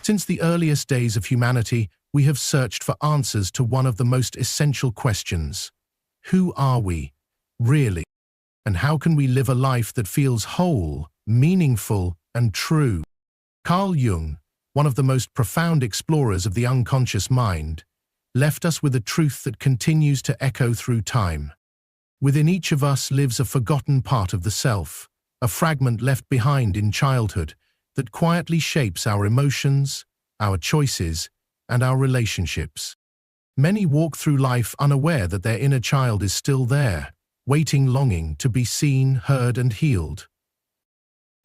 Since the earliest days of humanity, we have searched for answers to one of the most essential questions. Who are we, really? And how can we live a life that feels whole, meaningful, and true? Carl Jung, one of the most profound explorers of the unconscious mind, left us with a truth that continues to echo through time. Within each of us lives a forgotten part of the self, a fragment left behind in childhood that quietly shapes our emotions, our choices, and our relationships. Many walk through life unaware that their inner child is still there, waiting, longing to be seen, heard, and healed.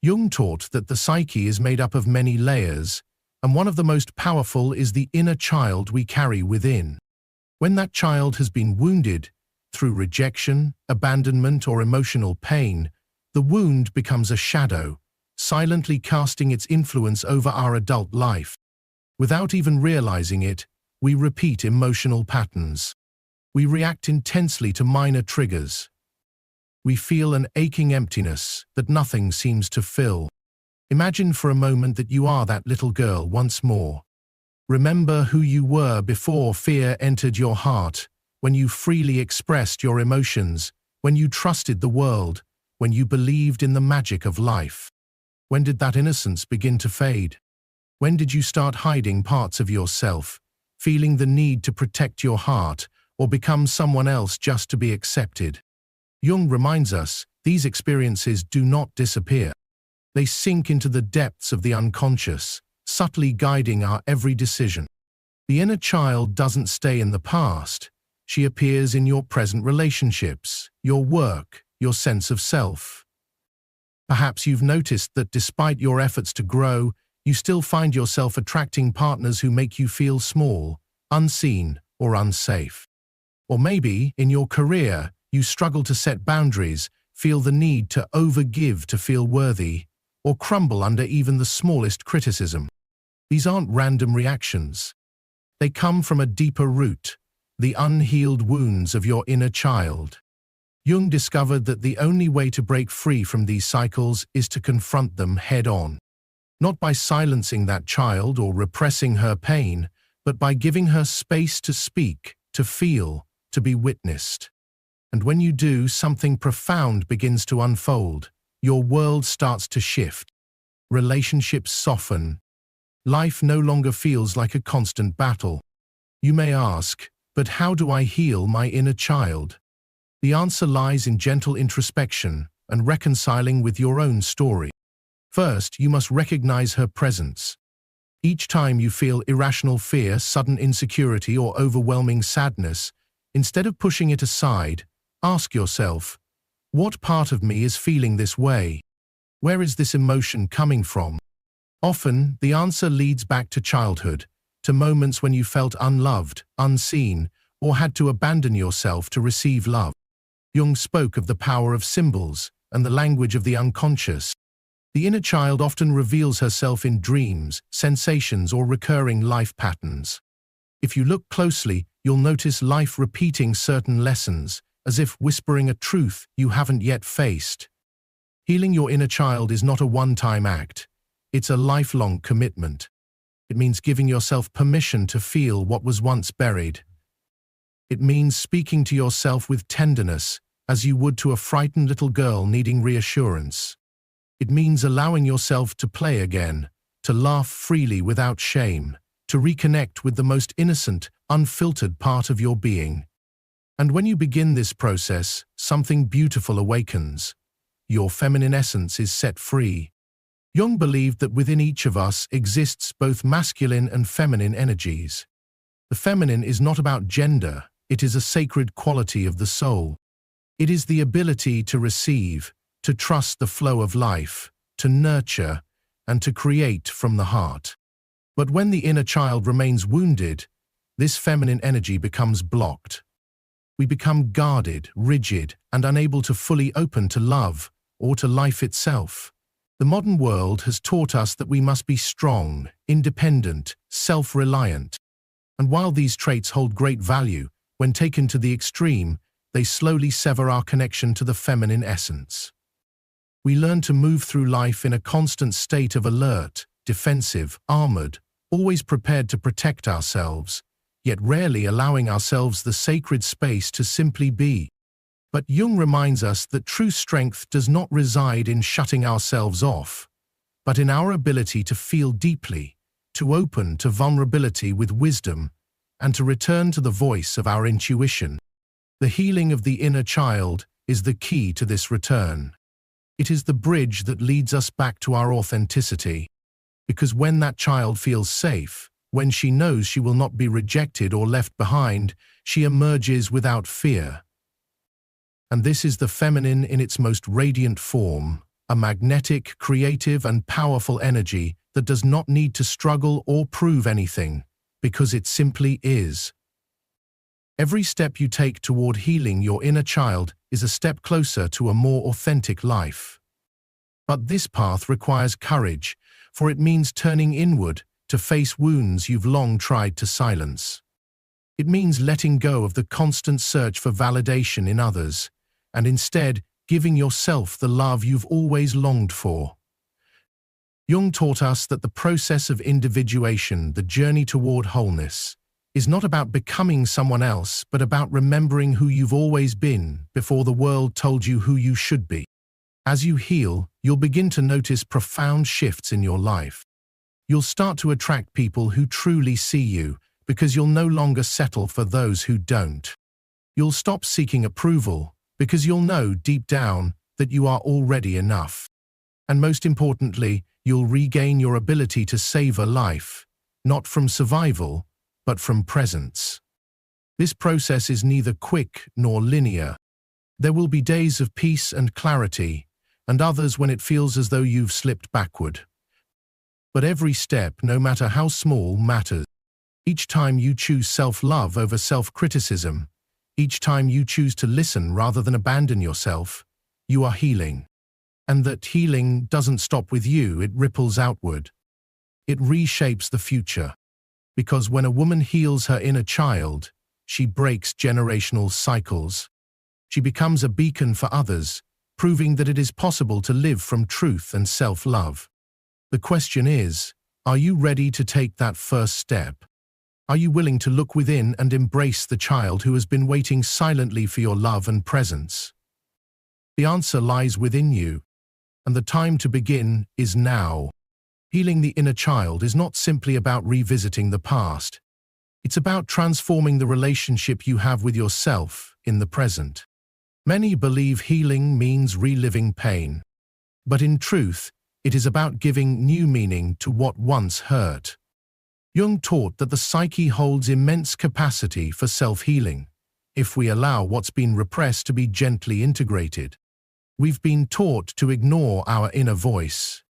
Jung taught that the psyche is made up of many layers, and one of the most powerful is the inner child we carry within. When that child has been wounded, through rejection, abandonment, or emotional pain, the wound becomes a shadow, silently casting its influence over our adult life. Without even realizing it, we repeat emotional patterns. We react intensely to minor triggers. We feel an aching emptiness that nothing seems to fill. Imagine for a moment that you are that little girl once more. Remember who you were before fear entered your heart, when you freely expressed your emotions, when you trusted the world, when you believed in the magic of life. When did that innocence begin to fade? When did you start hiding parts of yourself, feeling the need to protect your heart or become someone else just to be accepted? Jung reminds us these experiences do not disappear. They sink into the depths of the unconscious, subtly guiding our every decision. The inner child doesn't stay in the past. She appears in your present relationships, your work, your sense of self. Perhaps you've noticed that despite your efforts to grow, you still find yourself attracting partners who make you feel small, unseen, or unsafe. Or maybe, in your career, you struggle to set boundaries, feel the need to overgive to feel worthy, or crumble under even the smallest criticism. These aren't random reactions. They come from a deeper root, the unhealed wounds of your inner child. Jung discovered that the only way to break free from these cycles is to confront them head-on. Not by silencing that child or repressing her pain, but by giving her space to speak, to feel, to be witnessed. And when you do, something profound begins to unfold. Your world starts to shift. Relationships soften. Life no longer feels like a constant battle. You may ask, but how do I heal my inner child? The answer lies in gentle introspection and reconciling with your own story. First, you must recognize her presence. Each time you feel irrational fear, sudden insecurity, or overwhelming sadness, instead of pushing it aside, ask yourself, what part of me is feeling this way? Where is this emotion coming from? Often, the answer leads back to childhood, to moments when you felt unloved, unseen, or had to abandon yourself to receive love. Jung spoke of the power of symbols and the language of the unconscious. The inner child often reveals herself in dreams, sensations, or recurring life patterns. If you look closely, you'll notice life repeating certain lessons, as if whispering a truth you haven't yet faced. Healing your inner child is not a one-time act. It's a lifelong commitment. It means giving yourself permission to feel what was once buried. It means speaking to yourself with tenderness, as you would to a frightened little girl needing reassurance. It means allowing yourself to play again, to laugh freely without shame, to reconnect with the most innocent, unfiltered part of your being. And when you begin this process, something beautiful awakens. Your feminine essence is set free. Jung believed that within each of us exists both masculine and feminine energies. The feminine is not about gender, it is a sacred quality of the soul. It is the ability to receive, to trust the flow of life, to nurture, and to create from the heart. But when the inner child remains wounded, this feminine energy becomes blocked. We become guarded, rigid, and unable to fully open to love or to life itself. The modern world has taught us that we must be strong, independent, self-reliant. And while these traits hold great value, when taken to the extreme, they slowly sever our connection to the feminine essence. We learn to move through life in a constant state of alert, defensive, armored, always prepared to protect ourselves, yet rarely allowing ourselves the sacred space to simply be. But Jung reminds us that true strength does not reside in shutting ourselves off, but in our ability to feel deeply, to open to vulnerability with wisdom, and to return to the voice of our intuition. The healing of the inner child is the key to this return. It is the bridge that leads us back to our authenticity. Because when that child feels safe, when she knows she will not be rejected or left behind, she emerges without fear. And this is the feminine in its most radiant form, a magnetic, creative, and powerful energy that does not need to struggle or prove anything, because it simply is. Every step you take toward healing your inner child is a step closer to a more authentic life. But this path requires courage, for it means turning inward to face wounds you've long tried to silence. It means letting go of the constant search for validation in others, and instead giving yourself the love you've always longed for. Jung taught us that the process of individuation, the journey toward wholeness, is not about becoming someone else, but about remembering who you've always been before the world told you who you should be. As you heal, you'll begin to notice profound shifts in your life. You'll start to attract people who truly see you, because you'll no longer settle for those who don't. You'll stop seeking approval, because you'll know deep down that you are already enough. And most importantly, you'll regain your ability to savor life, not from survival, but from presence. This process is neither quick nor linear. There will be days of peace and clarity, and others when it feels as though you've slipped backward. But every step, no matter how small, matters. Each time you choose self-love over self-criticism, each time you choose to listen rather than abandon yourself, you are healing. And that healing doesn't stop with you, it ripples outward. It reshapes the future. Because when a woman heals her inner child, she breaks generational cycles. She becomes a beacon for others, proving that it is possible to live from truth and self-love. The question is, are you ready to take that first step? Are you willing to look within and embrace the child who has been waiting silently for your love and presence? The answer lies within you, and the time to begin is now. Healing the inner child is not simply about revisiting the past. It's about transforming the relationship you have with yourself in the present. Many believe healing means reliving pain. But in truth, it is about giving new meaning to what once hurt. Jung taught that the psyche holds immense capacity for self-healing, if we allow what's been repressed to be gently integrated. We've been taught to ignore our inner voice.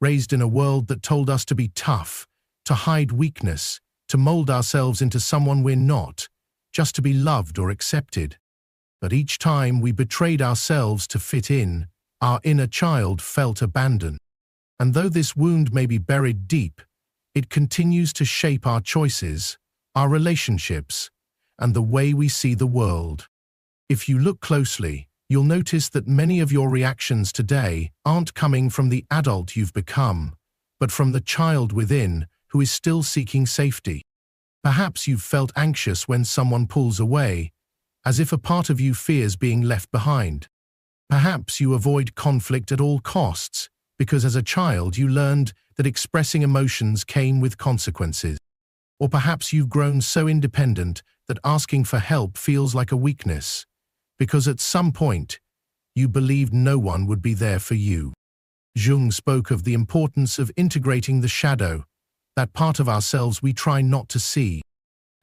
Raised in a world that told us to be tough, to hide weakness, to mold ourselves into someone we're not, just to be loved or accepted. But each time we betrayed ourselves to fit in, our inner child felt abandoned. And though this wound may be buried deep, it continues to shape our choices, our relationships, and the way we see the world. If you look closely, you'll notice that many of your reactions today aren't coming from the adult you've become, but from the child within who is still seeking safety. Perhaps you've felt anxious when someone pulls away, as if a part of you fears being left behind. Perhaps you avoid conflict at all costs, because as a child you learned that expressing emotions came with consequences. Or perhaps you've grown so independent that asking for help feels like a weakness, because at some point, you believed no one would be there for you. Jung spoke of the importance of integrating the shadow, that part of ourselves we try not to see.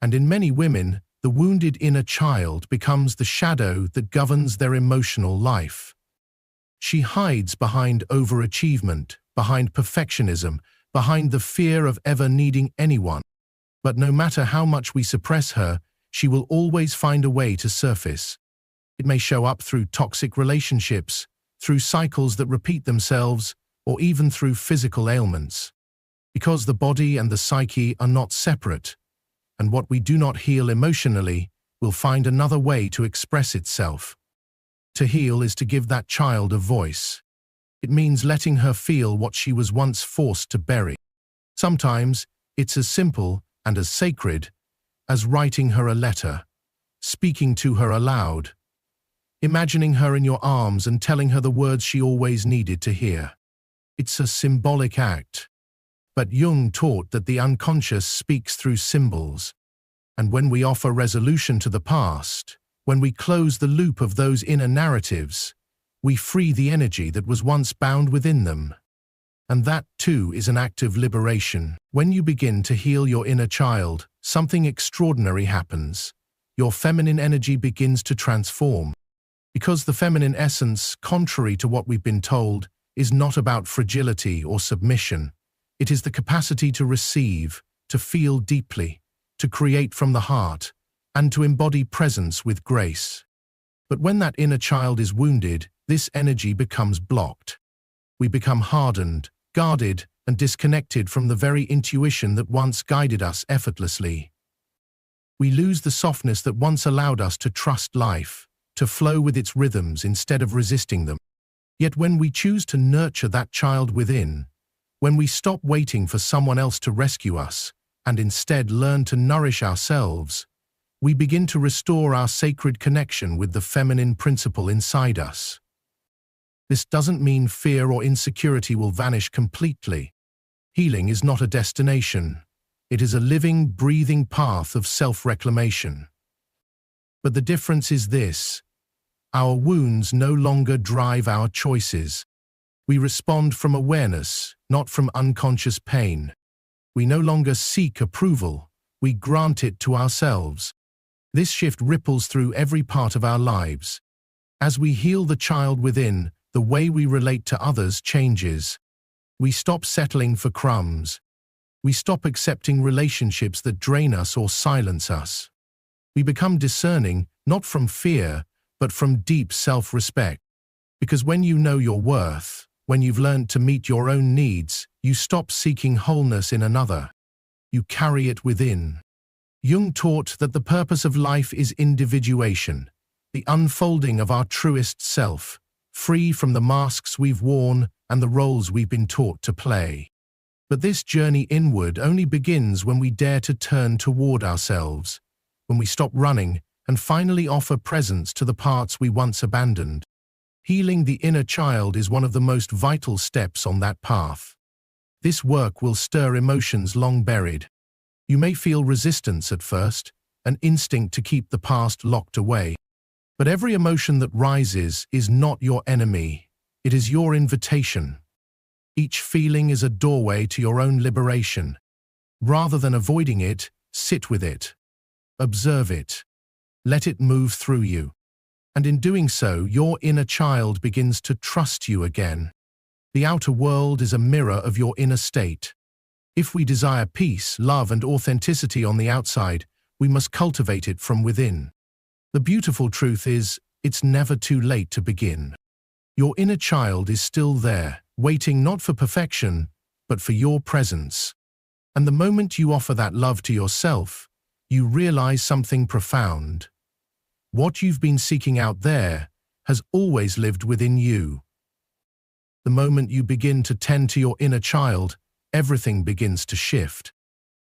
And in many women, the wounded inner child becomes the shadow that governs their emotional life. She hides behind overachievement, behind perfectionism, behind the fear of ever needing anyone. But no matter how much we suppress her, she will always find a way to surface. It may show up through toxic relationships, through cycles that repeat themselves, or even through physical ailments. Because the body and the psyche are not separate, and what we do not heal emotionally will find another way to express itself. To heal is to give that child a voice. It means letting her feel what she was once forced to bury. Sometimes It's as simple and as sacred as writing her a letter, speaking to her aloud, imagining her in your arms and telling her the words she always needed to hear. It's a symbolic act. But Jung taught that the unconscious speaks through symbols. And when we offer resolution to the past, when we close the loop of those inner narratives, we free the energy that was once bound within them. And that, too, is an act of liberation. When you begin to heal your inner child, something extraordinary happens. Your feminine energy begins to transform. Because the feminine essence, contrary to what we've been told, is not about fragility or submission. It is the capacity to receive, to feel deeply, to create from the heart, and to embody presence with grace. But when that inner child is wounded, this energy becomes blocked. We become hardened, guarded, and disconnected from the very intuition that once guided us effortlessly. We lose the softness that once allowed us to trust life, to flow with its rhythms instead of resisting them. Yet when we choose to nurture that child within, when we stop waiting for someone else to rescue us, and instead learn to nourish ourselves, we begin to restore our sacred connection with the feminine principle inside us. This doesn't mean fear or insecurity will vanish completely. Healing is not a destination. It is a living, breathing path of self-reclamation. But the difference is this: our wounds no longer drive our choices. We respond from awareness, not from unconscious pain. We no longer seek approval, we grant it to ourselves. This shift ripples through every part of our lives. As we heal the child within, the way we relate to others changes. We stop settling for crumbs. We stop accepting relationships that drain us or silence us. We become discerning, not from fear, but from deep self-respect. Because when you know your worth, when you've learned to meet your own needs, you stop seeking wholeness in another. You carry it within. Jung taught that the purpose of life is individuation, the unfolding of our truest self, free from the masks we've worn and the roles we've been taught to play. But this journey inward only begins when we dare to turn toward ourselves, when we stop running and finally offer presence to the parts we once abandoned. Healing the inner child is one of the most vital steps on that path. This work will stir emotions long buried. You may feel resistance at first, an instinct to keep the past locked away. But every emotion that rises is not your enemy. It is your invitation. Each feeling is a doorway to your own liberation. Rather than avoiding it, sit with it. Observe it. Let it move through you. And in doing so, your inner child begins to trust you again. The outer world is a mirror of your inner state. If we desire peace, love, and authenticity on the outside, we must cultivate it from within. The beautiful truth is, it's never too late to begin. Your inner child is still there, waiting not for perfection, but for your presence. And the moment you offer that love to yourself, you realize something profound. What you've been seeking out there has always lived within you. The moment you begin to tend to your inner child, everything begins to shift.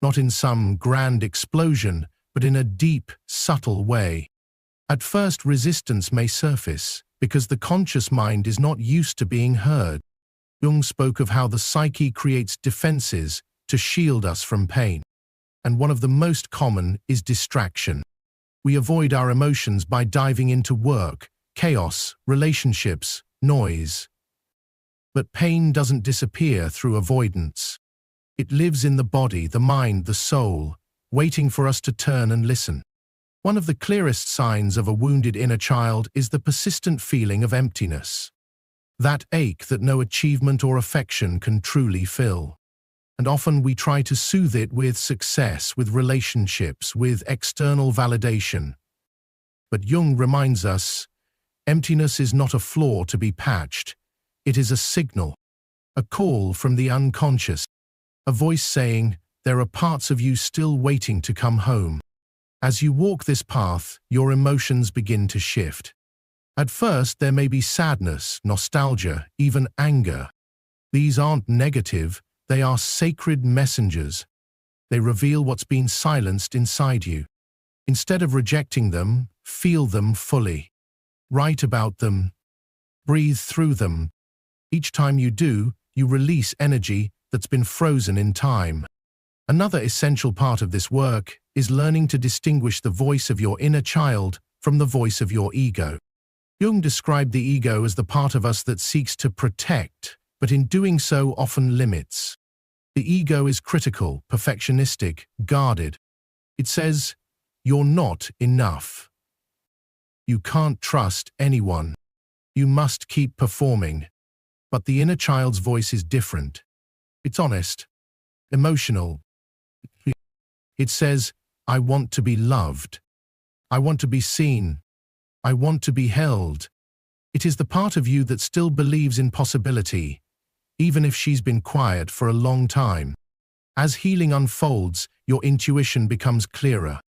Not in some grand explosion, but in a deep, subtle way. At first, resistance may surface, because the conscious mind is not used to being heard. Jung spoke of how the psyche creates defenses to shield us from pain. And one of the most common is distraction. We avoid our emotions by diving into work, chaos, relationships, noise. But pain doesn't disappear through avoidance. It lives in the body, the mind, the soul, waiting for us to turn and listen. One of the clearest signs of a wounded inner child is the persistent feeling of emptiness. That ache that no achievement or affection can truly fill. And often we try to soothe it with success, with relationships, with external validation. But Jung reminds us, emptiness is not a flaw to be patched. It is a signal, a call from the unconscious, a voice saying, there are parts of you still waiting to come home. As you walk this path, your emotions begin to shift. At first, there may be sadness, nostalgia, even anger. These aren't negative. They are sacred messengers. They reveal what's been silenced inside you. Instead of rejecting them, feel them fully. Write about them. Breathe through them. Each time you do, you release energy that's been frozen in time. Another essential part of this work is learning to distinguish the voice of your inner child from the voice of your ego. Jung described the ego as the part of us that seeks to protect, but in doing so often limits. The ego is critical, perfectionistic, guarded. It says, "You're not enough. You can't trust anyone. You must keep performing." But the inner child's voice is different. It's honest, emotional. It says, "I want to be loved. I want to be seen. I want to be held." It is the part of you that still believes in possibility, even if she's been quiet for a long time. As healing unfolds, your intuition becomes clearer.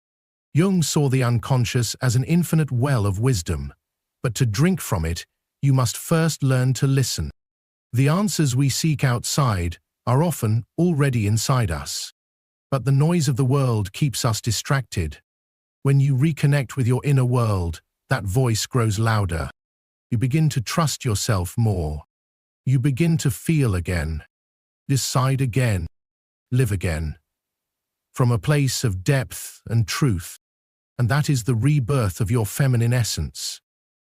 Jung saw the unconscious as an infinite well of wisdom, but to drink from it, you must first learn to listen. The answers we seek outside are often already inside us, but the noise of the world keeps us distracted. When you reconnect with your inner world, that voice grows louder. You begin to trust yourself more. You begin to feel again, decide again, live again, from a place of depth and truth. And that is the rebirth of your feminine essence.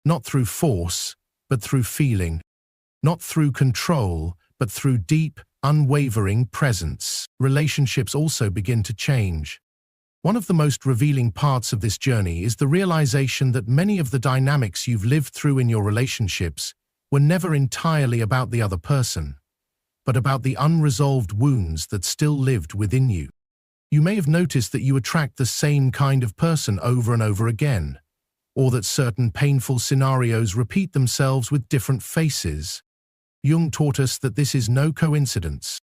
Not through force, but through feeling. Not through control, but through deep, unwavering presence. Relationships also begin to change. One of the most revealing parts of this journey is the realization that many of the dynamics you've lived through in your relationships were never entirely about the other person, but about the unresolved wounds that still lived within you. You may have noticed that you attract the same kind of person over and over again, or that certain painful scenarios repeat themselves with different faces. Jung taught us that this is no coincidence.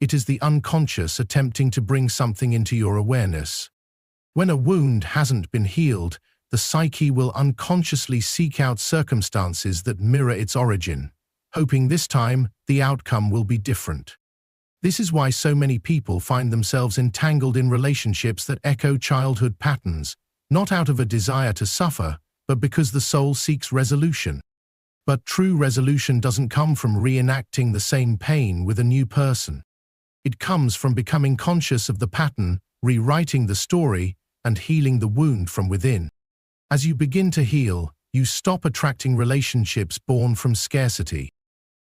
It is the unconscious attempting to bring something into your awareness. When a wound hasn't been healed, the psyche will unconsciously seek out circumstances that mirror its origin, hoping this time the outcome will be different. This is why so many people find themselves entangled in relationships that echo childhood patterns, not out of a desire to suffer, but because the soul seeks resolution. But true resolution doesn't come from reenacting the same pain with a new person. It comes from becoming conscious of the pattern, rewriting the story, and healing the wound from within. As you begin to heal, you stop attracting relationships born from scarcity.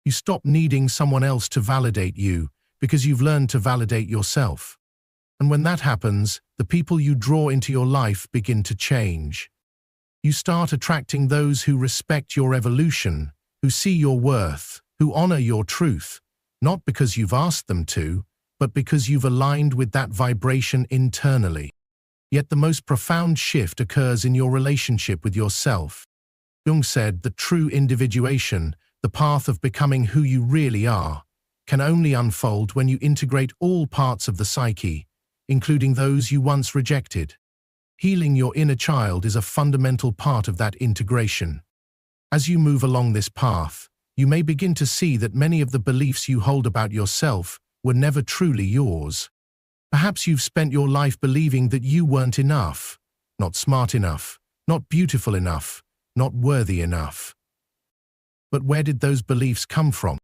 You stop needing someone else to validate you, because you've learned to validate yourself. And when that happens, the people you draw into your life begin to change. You start attracting those who respect your evolution, who see your worth, who honor your truth, not because you've asked them to, but because you've aligned with that vibration internally. Yet the most profound shift occurs in your relationship with yourself. Jung said that true individuation, the path of becoming who you really are, can only unfold when you integrate all parts of the psyche, including those you once rejected. Healing your inner child is a fundamental part of that integration. As you move along this path, you may begin to see that many of the beliefs you hold about yourself were never truly yours. Perhaps you've spent your life believing that you weren't enough, not smart enough, not beautiful enough, not worthy enough. But where did those beliefs come from?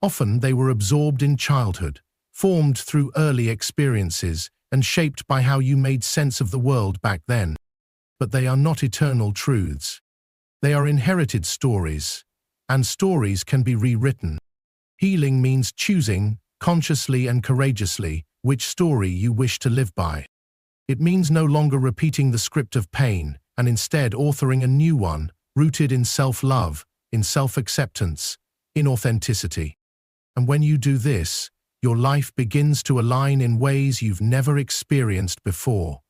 Often they were absorbed in childhood, formed through early experiences, and shaped by how you made sense of the world back then. But they are not eternal truths. They are inherited stories, and stories can be rewritten. Healing means choosing, consciously and courageously, which story you wish to live by. It means no longer repeating the script of pain, and instead authoring a new one, rooted in self-love, in self-acceptance, in authenticity. And when you do this, your life begins to align in ways you've never experienced before.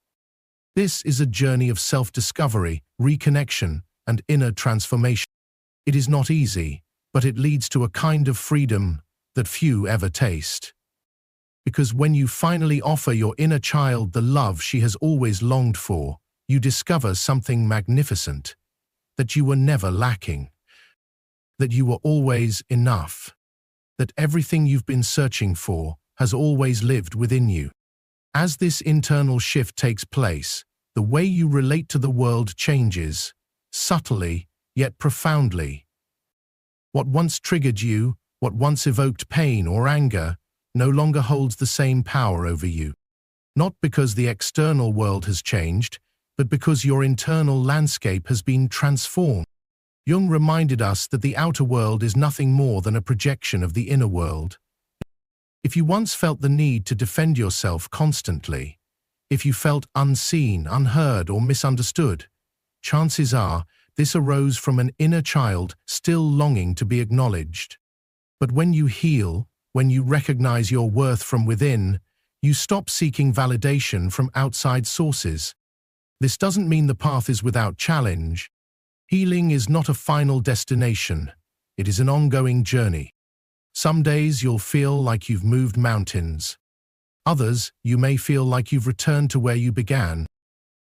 This is a journey of self-discovery, reconnection, and inner transformation. It is not easy, but it leads to a kind of freedom that few ever taste. Because when you finally offer your inner child the love she has always longed for, you discover something magnificent, that you were never lacking, that you were always enough, that everything you've been searching for has always lived within you. As this internal shift takes place, the way you relate to the world changes, subtly yet profoundly. What once triggered you, what once evoked pain or anger, no longer holds the same power over you. Not because the external world has changed, but because your internal landscape has been transformed. Jung reminded us that the outer world is nothing more than a projection of the inner world. If you once felt the need to defend yourself constantly, if you felt unseen, unheard, or misunderstood, chances are this arose from an inner child still longing to be acknowledged. But when you heal, when you recognize your worth from within, you stop seeking validation from outside sources. This doesn't mean the path is without challenge. Healing is not a final destination. It is an ongoing journey. Some days you'll feel like you've moved mountains. Others, you may feel like you've returned to where you began.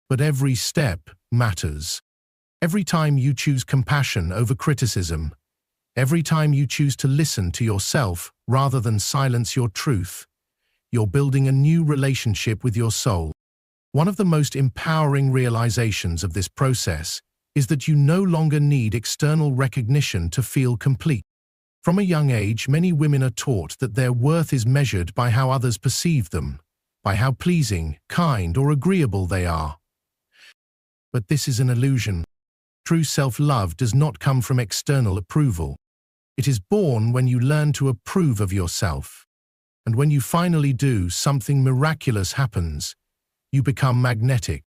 But every step matters. Every time you choose compassion over criticism, every time you choose to listen to yourself rather than silence your truth, you're building a new relationship with your soul. One of the most empowering realizations of this process is that you no longer need external recognition to feel complete. From a young age, many women are taught that their worth is measured by how others perceive them, by how pleasing, kind, or agreeable they are. But this is an illusion. True self-love does not come from external approval. It is born when you learn to approve of yourself. And when you finally do, something miraculous happens. You become magnetic.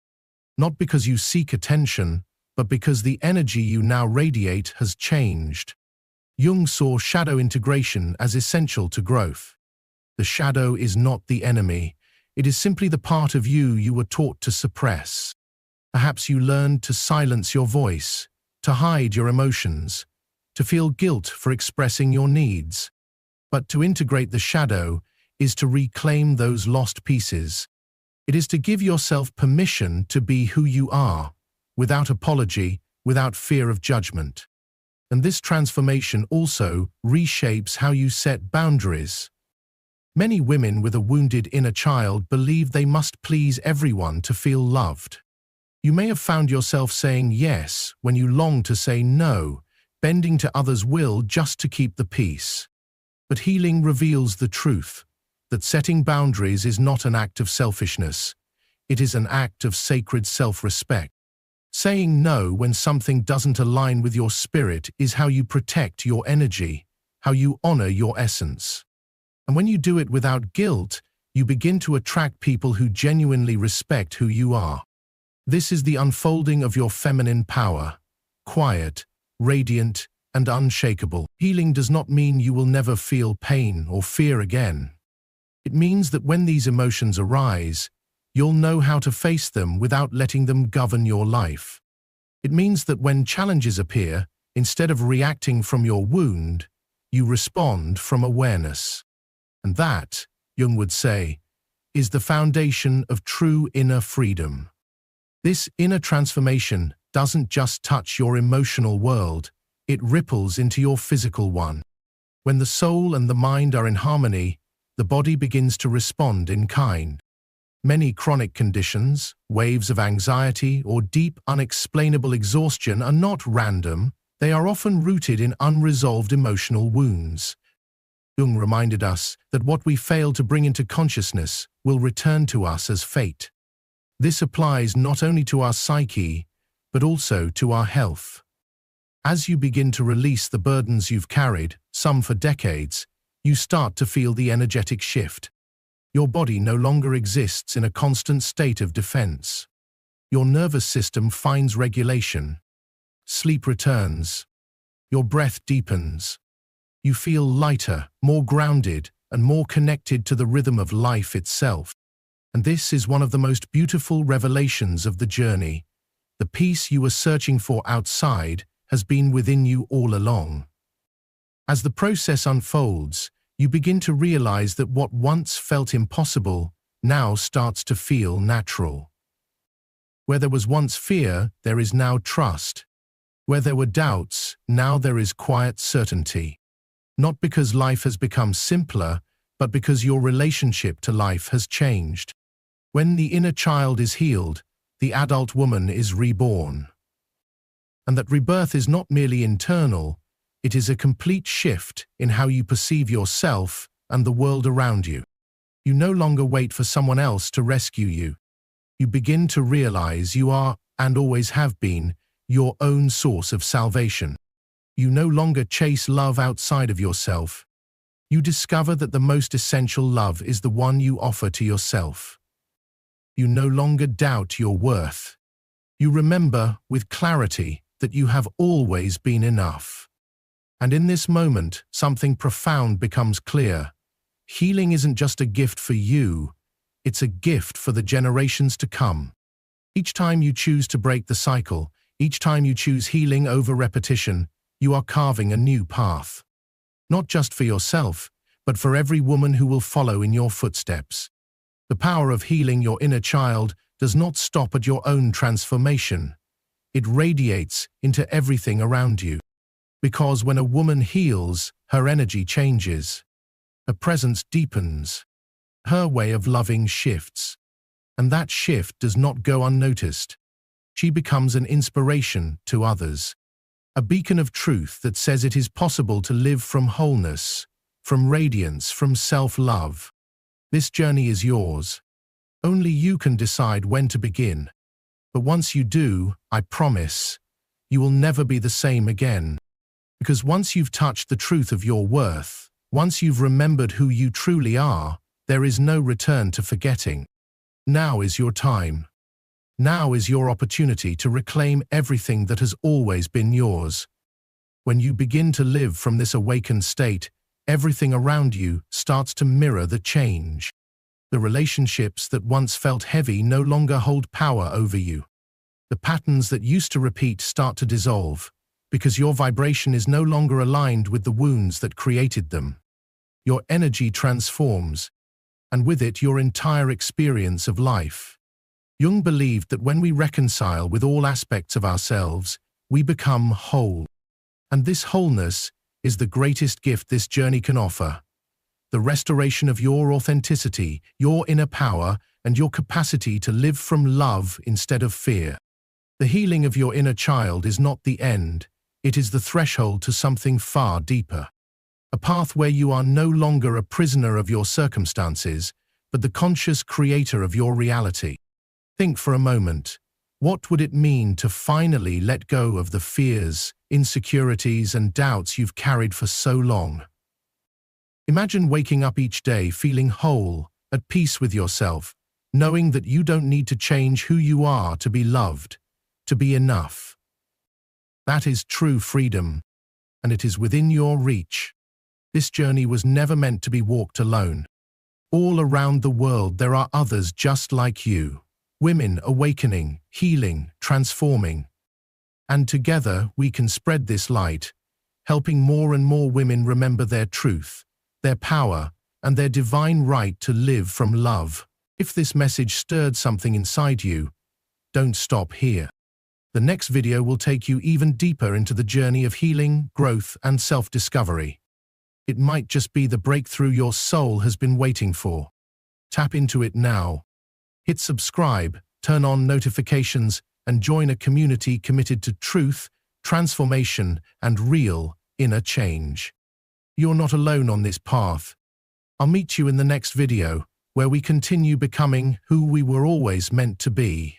Not because you seek attention, but because the energy you now radiate has changed. Jung saw shadow integration as essential to growth. The shadow is not the enemy. It is simply the part of you were taught to suppress. Perhaps you learned to silence your voice, to hide your emotions, to feel guilt for expressing your needs. But to integrate the shadow is to reclaim those lost pieces. It is to give yourself permission to be who you are, without apology, without fear of judgment. And this transformation also reshapes how you set boundaries. Many women with a wounded inner child believe they must please everyone to feel loved. You may have found yourself saying yes when you long to say no, bending to others' will just to keep the peace. But healing reveals the truth, that setting boundaries is not an act of selfishness. It is an act of sacred self-respect. Saying no when something doesn't align with your spirit is how you protect your energy, how you honor your essence. And when you do it without guilt, you begin to attract people who genuinely respect who you are. This is the unfolding of your feminine power, quiet, radiant, and unshakable. Healing does not mean you will never feel pain or fear again. It means that when these emotions arise, you'll know how to face them without letting them govern your life. It means that when challenges appear, instead of reacting from your wound, you respond from awareness. And that, Jung would say, is the foundation of true inner freedom. This inner transformation doesn't just touch your emotional world, it ripples into your physical one. When the soul and the mind are in harmony, the body begins to respond in kind. Many chronic conditions, waves of anxiety, or deep, unexplainable exhaustion are not random, they are often rooted in unresolved emotional wounds. Jung reminded us that what we fail to bring into consciousness will return to us as fate. This applies not only to our psyche, but also to our health. As you begin to release the burdens you've carried, some for decades, you start to feel the energetic shift. Your body no longer exists in a constant state of defense. Your nervous system finds regulation. Sleep returns. Your breath deepens. You feel lighter, more grounded, and more connected to the rhythm of life itself. And this is one of the most beautiful revelations of the journey. The peace you were searching for outside has been within you all along. As the process unfolds, you begin to realize that what once felt impossible now starts to feel natural. Where there was once fear, there is now trust. Where there were doubts, now there is quiet certainty. Not because life has become simpler, but because your relationship to life has changed. When the inner child is healed, the adult woman is reborn. And that rebirth is not merely internal, it is a complete shift in how you perceive yourself and the world around you. You no longer wait for someone else to rescue you. You begin to realize you are, and always have been, your own source of salvation. You no longer chase love outside of yourself. You discover that the most essential love is the one you offer to yourself. You no longer doubt your worth. You remember with clarity that you have always been enough. And in this moment, something profound becomes clear. Healing isn't just a gift for you, it's a gift for the generations to come. Each time you choose to break the cycle, each time you choose healing over repetition, you are carving a new path. Not just for yourself, but for every woman who will follow in your footsteps. The power of healing your inner child does not stop at your own transformation. It radiates into everything around you. Because when a woman heals, her energy changes. Her presence deepens. Her way of loving shifts. And that shift does not go unnoticed. She becomes an inspiration to others. A beacon of truth that says it is possible to live from wholeness, from radiance, from self-love. This journey is yours. Only you can decide when to begin. But once you do, I promise, you will never be the same again. Because once you've touched the truth of your worth, once you've remembered who you truly are, there is no return to forgetting. Now is your time. Now is your opportunity to reclaim everything that has always been yours. When you begin to live from this awakened state, everything around you starts to mirror the change. The relationships that once felt heavy no longer hold power over you. The patterns that used to repeat start to dissolve, because your vibration is no longer aligned with the wounds that created them. Your energy transforms, and with it your entire experience of life. Jung believed that when we reconcile with all aspects of ourselves, we become whole. And this wholeness is the greatest gift this journey can offer. The restoration of your authenticity, your inner power, and your capacity to live from love instead of fear. The healing of your inner child is not the end, it is the threshold to something far deeper. A path where you are no longer a prisoner of your circumstances, but the conscious creator of your reality. Think for a moment, what would it mean to finally let go of the fears, insecurities, and doubts you've carried for so long? Imagine waking up each day feeling whole, at peace with yourself, knowing that you don't need to change who you are to be loved, to be enough. That is true freedom, and it is within your reach. This journey was never meant to be walked alone. All around the world there are others just like you. Women awakening, healing, transforming. And together we can spread this light, helping more and more women remember their truth, their power, and their divine right to live from love. If this message stirred something inside you, don't stop here. The next video will take you even deeper into the journey of healing, growth, and self-discovery. It might just be the breakthrough your soul has been waiting for. Tap into it now. Hit subscribe, turn on notifications, and join a community committed to truth, transformation, and real inner change. You're not alone on this path. I'll meet you in the next video, where we continue becoming who we were always meant to be.